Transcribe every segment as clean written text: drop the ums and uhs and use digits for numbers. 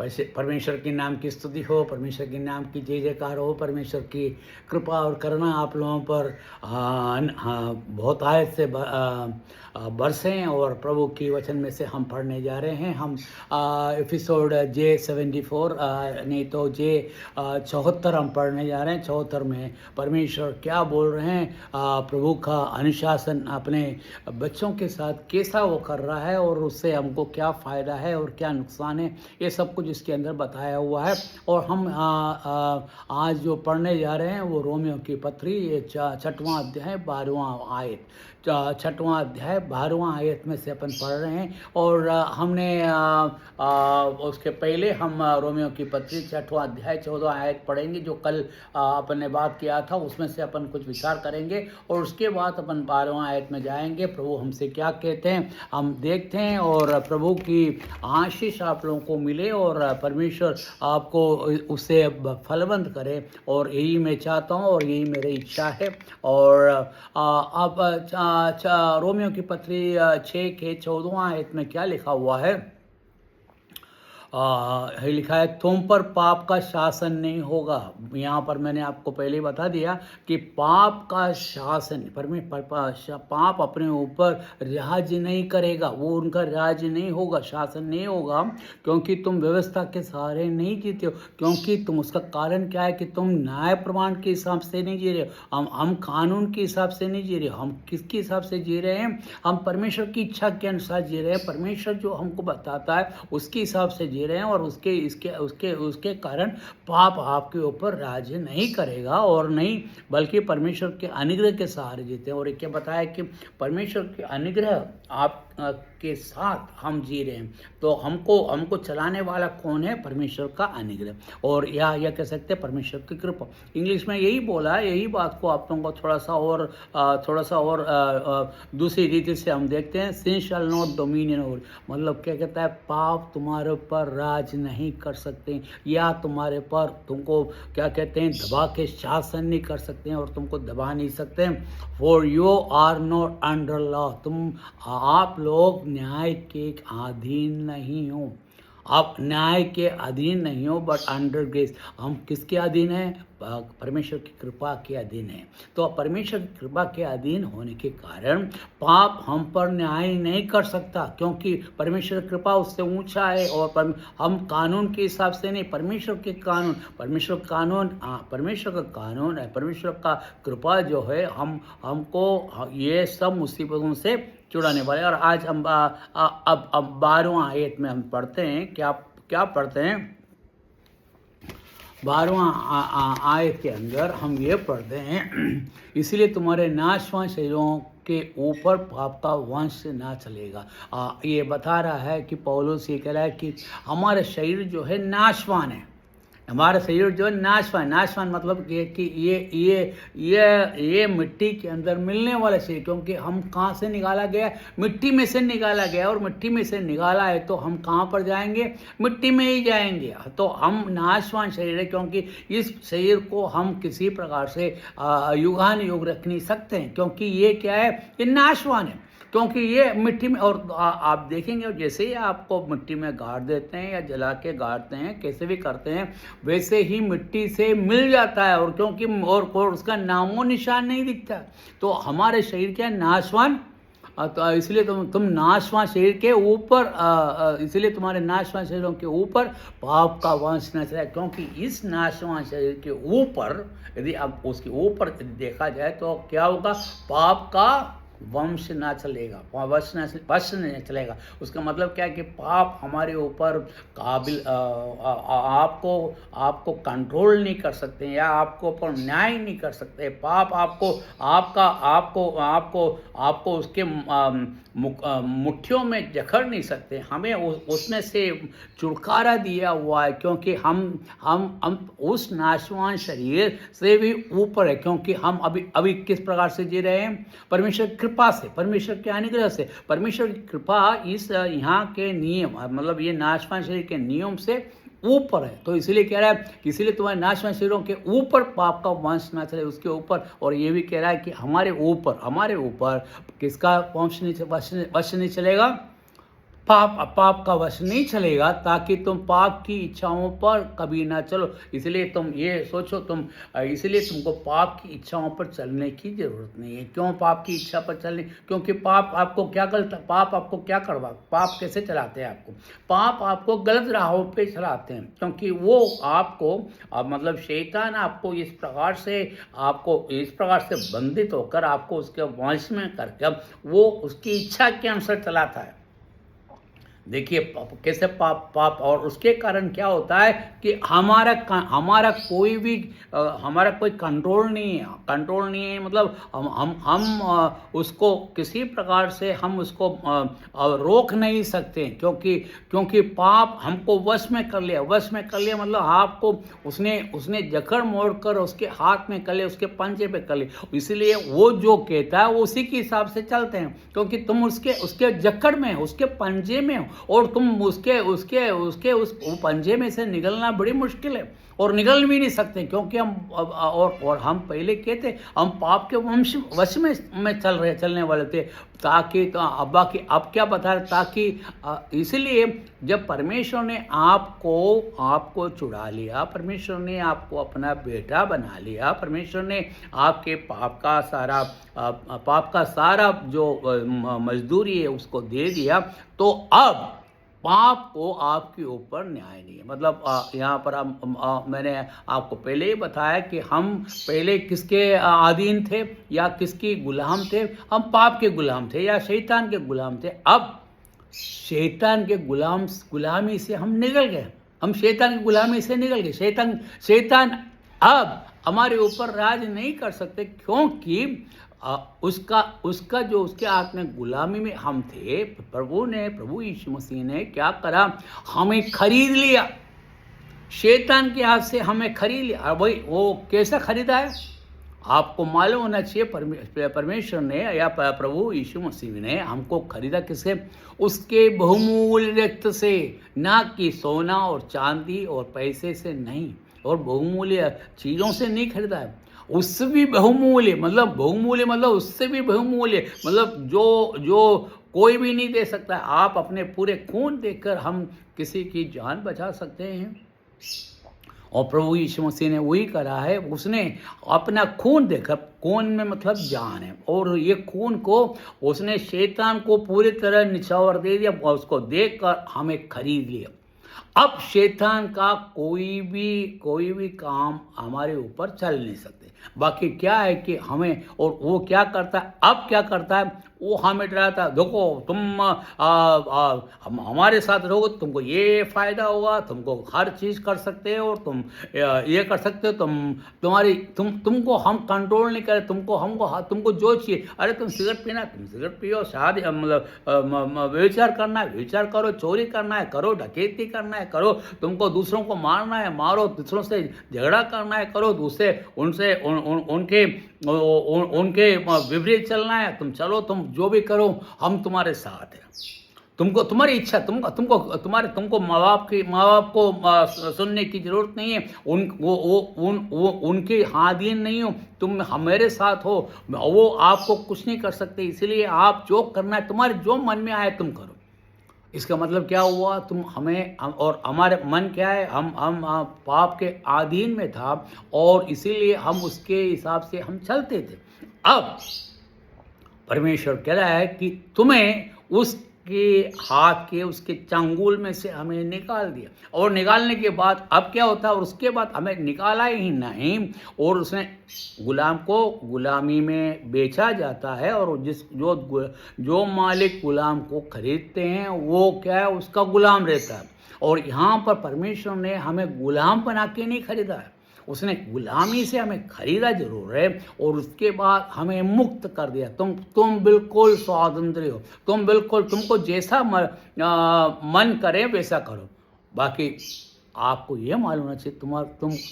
परमेश्वर के नाम की स्तुति हो, परमेश्वर के नाम की जय जयकार हो, परमेश्वर की कृपा और करुणा आप लोगों पर बहुत आयत से बरसें। और प्रभु की वचन में से हम पढ़ने जा रहे हैं। हम एपिसोड J74 नहीं तो J74 हम पढ़ने जा रहे हैं। 74 में परमेश्वर क्या बोल रहे हैं, प्रभु का अनुशासन अपने बच्चों के साथ कैसा वो कर रहा है और उससे हमको क्या फ़ायदा है और क्या नुकसान है, ये सब कुछ इसके अंदर बताया हुआ है। और हम आज जो पढ़ने जा रहे हैं वो रोमियो की पत्री, ये 6वां अध्याय 12वां आयत, 6वां अध्याय 12वां आयत में से अपन पढ़ रहे हैं। और हमने उसके पहले हम रोमियो की पत्री 6वां अध्याय 14वां आयत पढ़ेंगे, जो कल अपन ने बात किया था, उसमें से अपन कुछ विचार करेंगे और उसके बाद अपन 12वां आयत में जाएंगे। प्रभु हमसे क्या कहते हैं हम देखते हैं और प्रभु की आशीष आप लोगों को मिले और परमेश्वर आपको उससे फलवंत करे, और यही मैं चाहता हूँ और यही मेरी इच्छा है। और अब रोमियो की पत्री 6 के 14वां आयत में क्या लिखा हुआ है, लिखा है तुम पर पाप का शासन नहीं होगा। यहाँ पर मैंने आपको पहले ही बता दिया कि पाप का शासन, पाप अपने ऊपर राज्य नहीं करेगा, वो उनका राज्य नहीं होगा, शासन नहीं होगा, क्योंकि तुम व्यवस्था के सहारे नहीं जीते हो। क्योंकि तुम, उसका कारण क्या है कि तुम न्याय प्रमाण के हिसाब से नहीं जी रहे हो, हम कानून के हिसाब से नहीं जी रहे हो। हम किसके हिसाब से जी रहे हैं, हम परमेश्वर की इच्छा के अनुसार जी रहे हैं। परमेश्वर जो हमको बताता है उसके हिसाब से जी रहे हैं, और उसके कारण पाप आपके ऊपर राज्य नहीं करेगा और नहीं, बल्कि परमेश्वर के अनुग्रह के सहारे जीते हैं। और क्या बताया कि परमेश्वर के अनुग्रह आप के साथ हम जी रहे हैं, तो हमको चलाने वाला कौन है, परमेश्वर का अनुग्रह, और यह कह सकते हैं परमेश्वर की कृपा। इंग्लिश में यही बोला है, यही बात को आप लोगों को थोड़ा सा और दूसरी रीति से हम देखते हैं। सिन शैल नॉट डोमिनियन ओवर, मतलब क्या कहता है, पाप तुम्हारे ऊपर राज नहीं कर सकते, या तुम्हारे पर तुमको क्या कहते हैं, दबा के शासन नहीं कर सकते हैं और तुमको दबा नहीं सकते। For you are not under law, आप लोग न्याय के अधीन नहीं हो, आप न्याय के अधीन नहीं हो, बट अंडर ग्रेस। हम किसके अधीन हैं, परमेश्वर की कृपा के अधीन है। तो परमेश्वर की कृपा के अधीन होने के कारण पाप हम पर न्याय नहीं कर सकता, क्योंकि परमेश्वर की कृपा उससे ऊंचा है। और हम कानून के हिसाब से नहीं, परमेश्वर के कानून, परमेश्वर का कानून है, परमेश्वर का कृपा जो है हमको ये सब मुसीबतों से छुड़ाने वाले। और आज हम अब 12वां आयत में हम पढ़ते हैं, क्या पढ़ते हैं, 12वां आयत के अंदर हम ये पढ़ते हैं, इसलिए तुम्हारे नाशवान शरीरों के ऊपर पाप का वंश ना चलेगा। ये बता रहा है कि पौलुस ये कह रहा है कि हमारे शरीर जो है नाशवान है, हमारा शरीर जो है नाशवान मतलब कि ये मिट्टी के अंदर मिलने वाला शरीर, क्योंकि हम कहाँ से निकाला गया, मिट्टी में से निकाला गया, और मिट्टी में से निकाला है तो हम कहाँ पर जाएंगे, मिट्टी में ही जाएंगे। तो हम नाशवान शरीर है, क्योंकि इस शरीर को हम किसी प्रकार से युगानुयुग रख नहीं सकते हैं, क्योंकि ये क्या है, ये नाशवान है, क्योंकि ये मिट्टी में। और आप देखेंगे जैसे ही आपको मिट्टी में गाड़ देते हैं या जला के गाड़ते हैं, कैसे भी करते हैं, वैसे ही मिट्टी से मिल जाता है, और क्योंकि और उसका नामो निशान नहीं दिखता। तो हमारे शरीर क्या नाशवान, तो इसलिए तुम नाशवान शरीर के ऊपर, इसलिए तुम्हारे नाशवान शरीरों के ऊपर पाप का वंश न चले, क्योंकि इस नाशवान शरीर के ऊपर यदि अब उसके ऊपर देखा जाए तो क्या होगा, पाप का वंश ना चलेगा, वश नहीं चलेगा। उसका मतलब क्या है कि पाप हमारे ऊपर काबिल आपको कंट्रोल नहीं कर सकते, या आपको ऊपर न्याय नहीं कर सकते। पाप आपको उसके मुट्ठियों में जकड़ नहीं सकते। हमें उसमें से छुटकारा दिया हुआ है, क्योंकि हम उस नाशवान शरीर से भी ऊपर है, क्योंकि हम अभी किस प्रकार से जी रहे हैं, परमेश्वर कृपा से, परमेश्वर के अनुग्रह से। परमेश्वर की कृपा इस यहाँ के नियम, मतलब ये नाशवान शरीर के नियम से ऊपर है। तो इसलिए कह रहा है, इसीलिए तुम्हारे नाशवान शरीरों के ऊपर पाप का वंश ना चले, उसके ऊपर। और ये भी कह रहा है कि हमारे ऊपर किसका वंश नहीं चलेगा, पाप का वश नहीं चलेगा, ताकि तुम पाप की इच्छाओं पर कभी ना चलो। इसलिए तुम ये सोचो, इसलिए तुमको पाप की इच्छाओं पर चलने की जरूरत नहीं है। क्यों पाप की इच्छा पर चलने? क्योंकि पाप आपको क्या पाप आपको क्या करवा, पाप कैसे चलाते हैं आपको? पाप आपको गलत राहों पे चलाते हैं, क्योंकि वो आपको मतलब शैतान आपको इस प्रकार से बंधित होकर आपको उसके वश में करके वो उसकी इच्छा के अनुसार चलाता है। देखिए कैसे पाप और उसके कारण क्या होता है कि हमारा कोई कंट्रोल नहीं है। मतलब हम उसको किसी प्रकार से हम उसको रोक नहीं सकते, क्योंकि पाप हमको वश में कर लिया मतलब आपको उसने जकड़ मोड़ कर उसके हाथ में कर लिया, उसके पंजे पे कर लिया। इसलिए वो जो कहता है वो उसी के हिसाब से चलते हैं, क्योंकि तुम उसके जकड़ में, उसके पंजे में हो, और तुम उस पंजे में से निकलना बड़ी मुश्किल है, और निकल भी नहीं सकते, क्योंकि हम पहले कहते हम पाप के वश में चलने वाले थे। ताकि तो अब क्या बता रहे, ताकि इसलिए जब परमेश्वर ने आपको चुरा लिया, परमेश्वर ने आपको अपना बेटा बना लिया, परमेश्वर ने आपके पाप का सारा जो मजदूरी है उसको दे दिया, तो अब पाप को आपके ऊपर न्याय नहीं है। मतलब यहाँ पर मैंने आपको पहले ही बताया कि हम पहले किसके अधीन थे या किसकी गुलाम थे? हम पाप के गुलाम थे या शैतान के गुलाम थे। अब शैतान के गुलामी से हम निकल गए, हम शैतान की गुलामी से निकल गए। शैतान अब हमारे ऊपर राज नहीं कर सकते, क्योंकि उसका जो उसके हाथ में गुलामी में हम थे। प्रभु यीशु मसीह ने क्या करा? हमें खरीद लिया, शैतान के हाथ से हमें खरीद लिया। वही वो कैसे खरीदा है आपको मालूम होना चाहिए। परमेश्वर ने या प्रभु यीशु मसीह ने हमको खरीदा किससे? उसके बहुमूल्य रक्त से, ना कि सोना और चांदी और पैसे से नहीं, और बहुमूल्य चीज़ों से नहीं खरीदा है। उससे भी बहुमूल्य मतलब उससे भी बहुमूल्य, मतलब जो कोई भी नहीं दे सकता। आप अपने पूरे खून देकर हम किसी की जान बचा सकते हैं, और प्रभु यीशु मसीह ने वही करा है। उसने अपना खून देकर, खून में मतलब जान है, और ये खून को उसने शैतान को पूरी तरह निछावर दे दिया, और उसको देकर हमें खरीद लिया। अब शैतान का कोई भी काम हमारे ऊपर चल नहीं सकते। बाकी क्या है कि हमें, और वो क्या करता है, अब क्या करता है, वो हमें डराता है। देखो तुम हमारे साथ रहोगे, तुमको ये फायदा होगा, तुमको हर चीज कर सकते हो, और तुम ये कर सकते हो, तुमको हम कंट्रोल नहीं करें, तुमको जो चाहिए। अरे तुम सिगरेट पीना, तुम सिगरेट पियो, शादी मतलब व्यभिचार करना है व्यभिचार करो, चोरी करना है करो, डकैती करना है करो, तुमको दूसरों को मारना है मारो, दूसरों से झगड़ा करना है करो, उनके विपरीत चलना है, तुम चलो, तुम जो भी करो, हम तुम्हारे साथ हैं। तुमको तुम्हारी इच्छा, तुमको माँ बाप को सुनने की जरूरत नहीं है। उनके अधीन नहीं हो, तुम मेरे साथ हो, वो आपको कुछ नहीं कर सकते। इसलिए आप जो करना है, तुम्हारे जो मन में आए तुम करो। इसका मतलब क्या हुआ? और हमारे मन क्या है, हम पाप के अधीन में था, और इसीलिए हम उसके हिसाब से हम चलते थे। अब परमेश्वर कह रहा है कि तुम्हें उसके हाथ के, उसके चंगुल में से हमें निकाल दिया, और निकालने के बाद अब क्या होता है? और उसके बाद हमें निकाला ही नहीं, और उसने गुलाम को गुलामी में बेचा जाता है, और जो मालिक गुलाम को खरीदते हैं वो क्या है? उसका गुलाम रहता है। और यहाँ पर परमेश्वर ने हमें गुलाम बना के नहीं खरीदा है, उसने गुलामी से हमें खरीदा जरूर है, और उसके बाद हमें मुक्त कर दिया। तुम बिल्कुल स्वतंत्र हो, तुमको जैसा मन करे वैसा करो। बाकी आपको यह मालूम होना चाहिए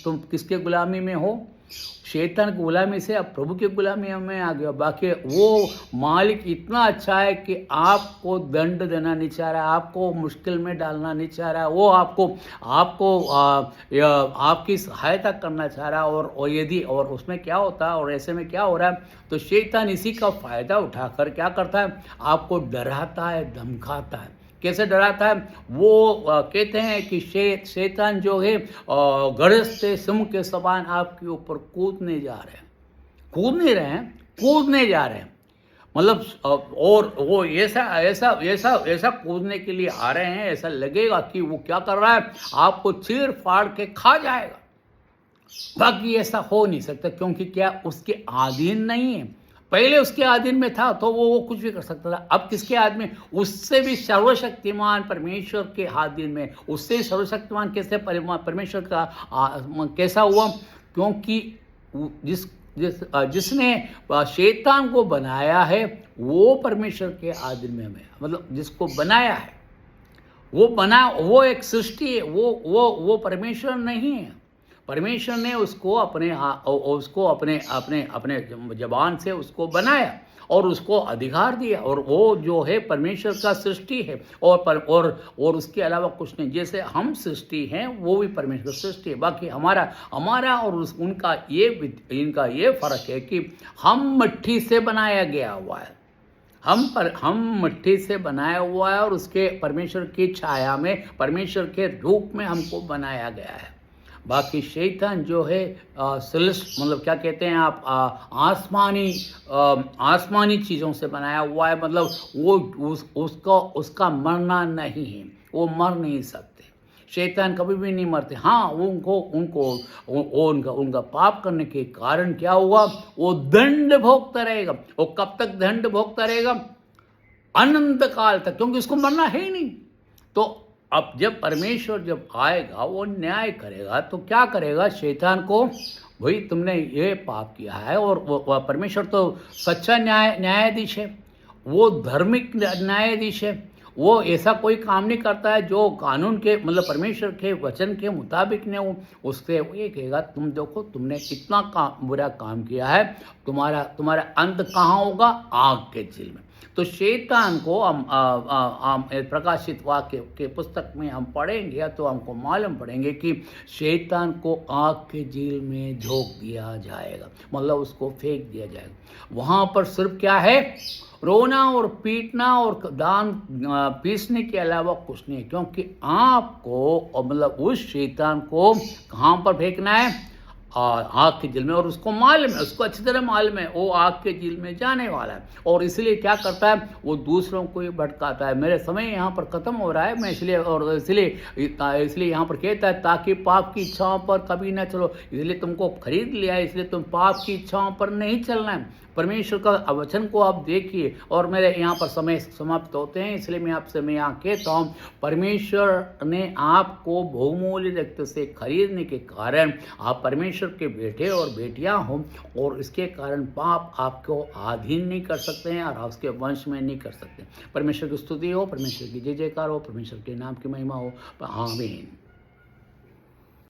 तुम किसके गुलामी में हो? शैतान की गुलामी से अब प्रभु की गुलामी में आ गया। बाकी वो मालिक इतना अच्छा है कि आपको दंड देना नहीं चाह रहा है, आपको मुश्किल में डालना नहीं चाह रहा है, वो आपकी सहायता करना चाह रहा है। और उसमें क्या होता है, और ऐसे में क्या हो रहा है, तो शैतान इसी का फायदा उठाकर क्या करता है? आपको डराता है, धमकाता है। कैसे डराता है? वो कहते हैं कि शैतान जो है गरजते सिंह के समान आपके ऊपर कूदने जा रहे हैं। कूद नहीं रहे हैं, कूदने जा रहे हैं। मतलब और वो ऐसा ऐसा ऐसा ऐसा कूदने के लिए आ रहे हैं, ऐसा लगेगा कि वो क्या कर रहा है, आपको चीर फाड़ के खा जाएगा। बाकी ऐसा हो नहीं सकता, क्योंकि क्या उसके अधीन नहीं है। पहले उसके अधीन में था तो वो कुछ भी कर सकता था। अब किसके अधीन में? उससे भी सर्वशक्तिमान परमेश्वर के अधीन में। उससे भी सर्वशक्तिमान कैसे परमेश्वर का कैसा हुआ? क्योंकि जिसने शैतान को बनाया है वो परमेश्वर के अधीन में है। मतलब जिसको बनाया है वो एक सृष्टि है, वो परमेश्वर नहीं है। परमेश्वर ने उसको अपने अपने जबान से उसको बनाया और उसको अधिकार दिया, और वो जो है परमेश्वर का सृष्टि है। और उसके अलावा कुछ नहीं। जैसे हम सृष्टि हैं, वो भी परमेश्वर सृष्टि है। बाकी हमारा और इनका ये फर्क है कि हम मिट्टी से बनाया गया हुआ है। हम मिट्टी से बनाया हुआ है और उसके परमेश्वर की छाया में, परमेश्वर के रूप में हमको बनाया गया है। बाकी शैतान जो है मतलब क्या कहते हैं आप, आसमानी चीज़ों से बनाया हुआ है। मतलब वो उसका मरना नहीं है, वो मर नहीं सकते। शैतान कभी भी नहीं मरते। हाँ, उनका पाप करने के कारण क्या हुआ, वो दंड भोगता रहेगा। वो कब तक दंड भोगता रहेगा? अनंत काल तक, क्योंकि उसको मरना है ही नहीं। तो अब जब परमेश्वर जब आएगा, वो न्याय करेगा, तो क्या करेगा? शैतान को, भाई तुमने ये पाप किया है। और वो परमेश्वर तो सच्चा न्यायाधीश है, वो धार्मिक न्यायाधीश है। वो ऐसा कोई काम नहीं करता है जो कानून के, मतलब परमेश्वर के वचन के मुताबिक ने उससे वो ये कहेगा, तुम देखो तुमने कितना बुरा काम किया है, तुम्हारा अंत कहाँ होगा? आग के झील में। तो शैतान को हम प्रकाशित वाक्य के पुस्तक में हम पढ़ेंगे तो हमको मालूम पड़ेंगे कि शैतान को आग के झील में झोंक दिया जाएगा, मतलब उसको फेंक दिया जाएगा। वहाँ पर सिर्फ क्या है? रोना और पीटना और दान पीसने के अलावा कुछ नहीं। क्योंकि आपको, मतलब उस शैतान को कहाँ पर फेंकना है? आग के झील में। और उसको मालूम है, उसको अच्छी तरह मालूम है वो आग के झील में जाने वाला है। और इसलिए क्या करता है? वो दूसरों को ही भटकाता है। मेरे समय यहाँ पर ख़त्म हो रहा है, मैं इसलिए यहाँ पर कहता है, ताकि पाप की इच्छाओं पर कभी ना चलो। इसलिए तुमको खरीद लिया है, इसलिए तुम पाप की इच्छाओं पर नहीं चलना है। परमेश्वर का वचन को आप देखिए। और मेरे यहाँ पर समय समाप्त होते हैं, इसलिए मैं यहाँ कहता हूँ, परमेश्वर ने आपको बहुमूल्य रक्त से खरीदने के कारण आप परमेश्वर के बेटे और बेटियाँ हो, और इसके कारण पाप आपको अधीन नहीं कर सकते हैं और आपके वंश में नहीं कर सकते। परमेश्वर की स्तुति हो, परमेश्वर की जय जयकार हो, परमेश्वर के नाम की महिमा हो। आमीन।